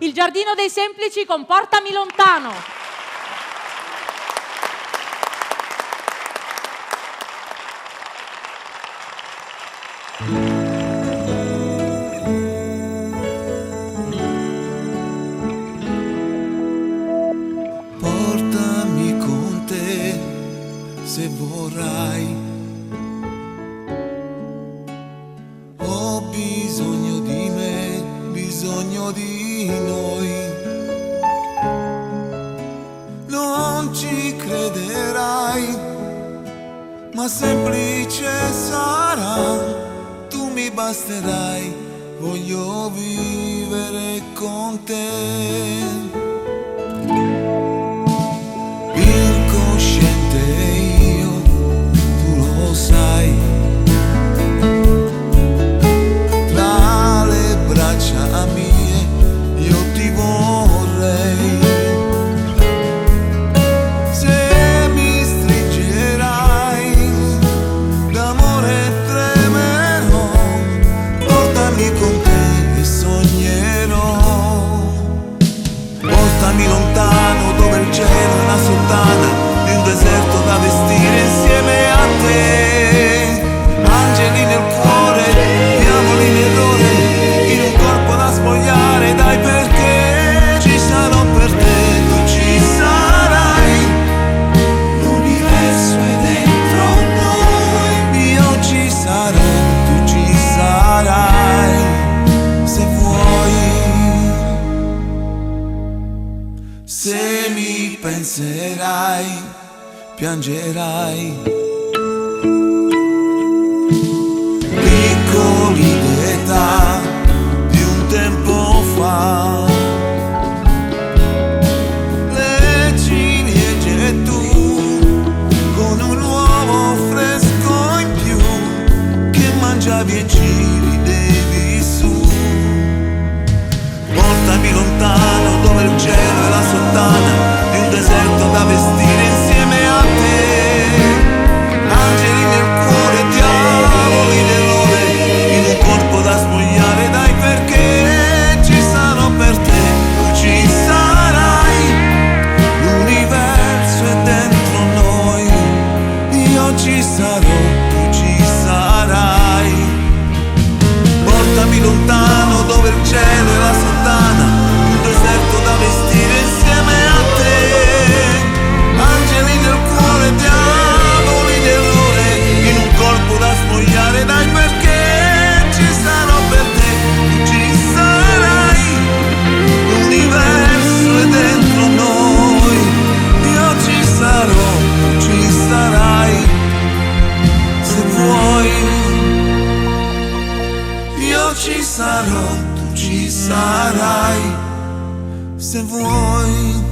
Il Giardino dei Semplici con Portami lontano. Portami con te se vorrai. Ho bisogno di me, bisogno di noi. Non ci crederai, ma semplice sarà. Tu mi basterai, voglio vivere con te. Incosciente io, tu lo sai. Tra le braccia mie io ti vorrei. Se mi stringerai d'amore tremerò. Portami con te e sognerò. Portami lontano dove il cielo è una sottana di un deserto da vestire insieme a te. Angeli nel cuore, diavoli nell'ore, in un corpo da spogliare, dai, perché ci sarò per te, tu ci sarai. L'universo è dentro noi, io ci sarò, tu ci sarai, se vuoi. Se mi penserai, piangerai. Piccoli d'età di un tempo fa, le ciliegie tu con un uovo fresco in più che mangiavi e ci ridevi su. Portami lontano dove il cielo è la sottana di un deserto da vestire insieme a te. Angeli nel cuore, diavoli nell'ore, in un corpo da spogliare, dai, perché ci sarò per te, tu ci sarai. L'universo è dentro noi, io ci sarò, tu ci sarai. Portami lontano dove il cielo è la sottana, un deserto da vestire insieme a te. Angeli nel cuore, diavoli nell'ore, in un corpo da spogliare, dai, perché ci sarò per te, tu ci sarai. L'universo è dentro noi, io ci sarò, tu ci sarai, se vuoi. Io ci sarò, tu ci sarai, se vuoi.